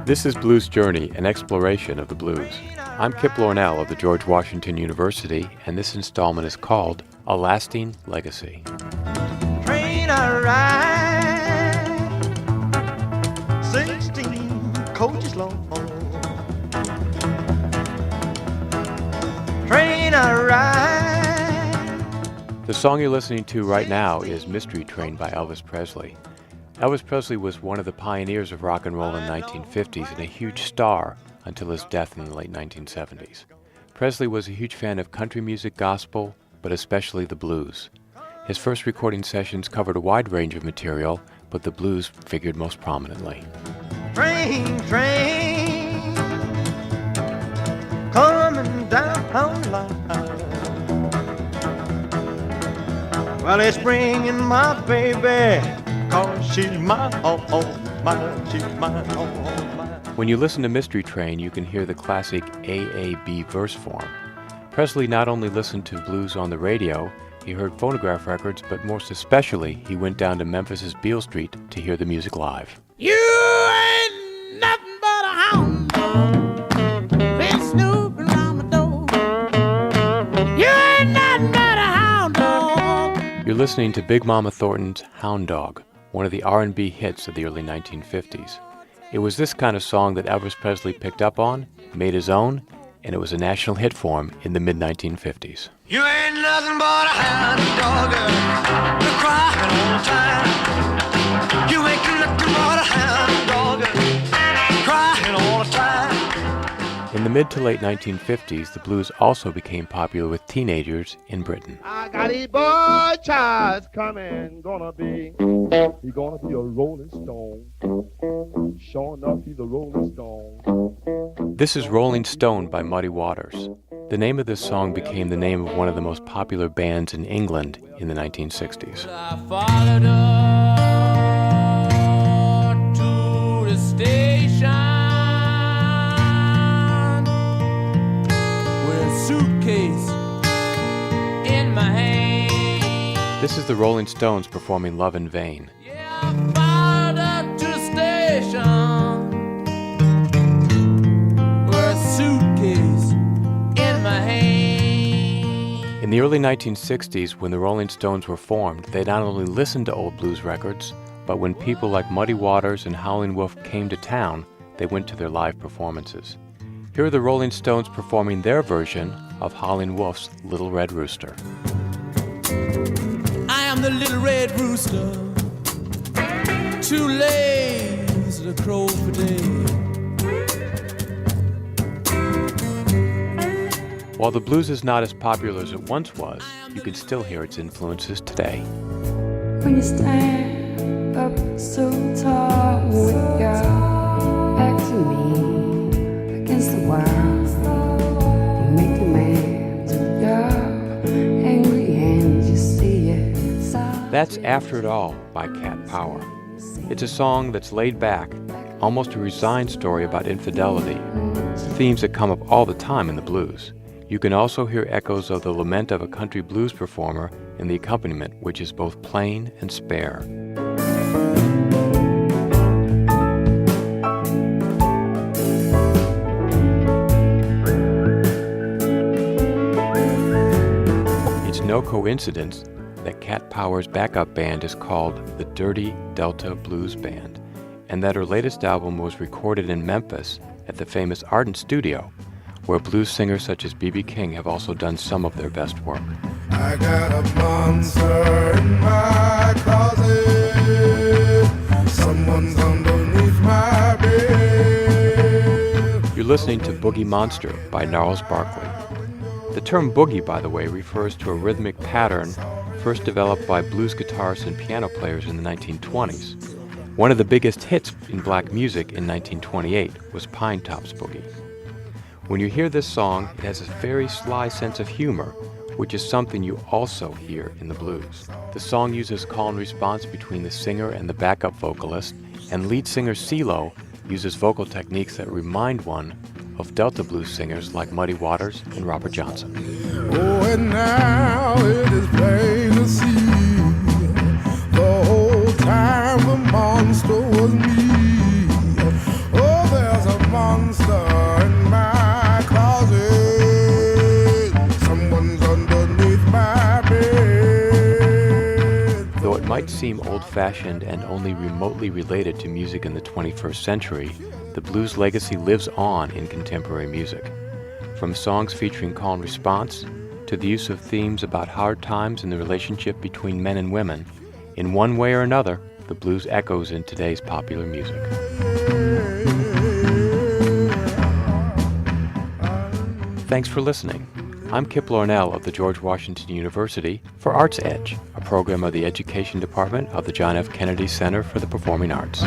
This is Blues Journey, an exploration of the blues. I'm Kip Lornell of the George Washington University, and this installment is called A Lasting Legacy. Train I ride, 16 coaches long. Train I ride. The song you're listening to right now is Mystery Train by Elvis Presley. Elvis Presley was one of the pioneers of rock and roll in the 1950s and a huge star until his death in the late 1970s. Presley was a huge fan of country music, gospel, but especially the blues. His first recording sessions covered a wide range of material, but the blues figured most prominently. Train, train, coming down the line. Well, it's bringing my baby, 'cause she's my she's my When you listen to Mystery Train, you can hear the classic AAB verse form. Presley not only listened to blues on the radio, he heard phonograph records, but most especially, he went down to Memphis's Beale Street to hear the music live. You ain't nothing but a hound dog, been snooping around my door. You ain't nothing but a hound dog. You're listening to Big Mama Thornton's Hound Dog, one of the R&B hits of the early 1950s. It was this kind of song that Elvis Presley picked up on, made his own, and it was a national hit for him in the mid-1950s. You ain't nothing but a hound dog, you're crying all the time. You ain't nothing but a hound dog, crying all the time. In the mid to late 1950s, the blues also became popular with teenagers in Britain. I got a boy child coming, he gonna be a rolling stone. Sure enough, he's a rolling stone. This is Rolling Stone by Muddy Waters. The name of this song became the name of one of the most popular bands in England in the 1960s. I followed her to the station with a suitcase in my hand. This is the Rolling Stones performing Love in Vain. Yeah, I followed her to the station with a suitcase in my hand. In the early 1960s, when the Rolling Stones were formed, they not only listened to old blues records, but when people like Muddy Waters and Howlin' Wolf came to town, they went to their live performances. Here are the Rolling Stones performing their version of Howlin' Wolf's Little Red Rooster. I am the little red rooster, too lazy to crow for day. While the blues is not as popular as it once was, you can still hear its influences today. When you stand up so tall with your back to me against the wall, you make demands with your angry hands, you see it. That's After It All by Cat Power. It's a song that's laid back, almost a resigned story about infidelity, themes that come up all the time in the blues. You can also hear echoes of the lament of a country blues performer in the accompaniment, which is both plain and spare. It's no coincidence that Cat Power's backup band is called the Dirty Delta Blues Band, and that her latest album was recorded in Memphis at the famous Ardent Studio, where blues singers such as B.B. King have also done some of their best work. I got a monster in my closet. Someone's underneath my bed. You're listening to Boogie Monster by Gnarls Barkley. The term boogie, by the way, refers to a rhythmic pattern first developed by blues guitarists and piano players in the 1920s. One of the biggest hits in black music in 1928 was Pine Top's Boogie. When you hear this song, it has a very sly sense of humor, which is something you also hear in the blues. The song uses call and response between the singer and the backup vocalist, and lead singer CeeLo uses vocal techniques that remind one of Delta blues singers like Muddy Waters and Robert Johnson. Oh, and now it is plain to see the whole time the monster was me. Oh, there's might seem old-fashioned and only remotely related to music in the 21st century, the blues legacy lives on in contemporary music. From songs featuring call and response, to the use of themes about hard times and the relationship between men and women, in one way or another, the blues echoes in today's popular music. Thanks for listening. I'm Kip Lornell of the George Washington University for Arts Edge, a program of the Education Department of the John F. Kennedy Center for the Performing Arts.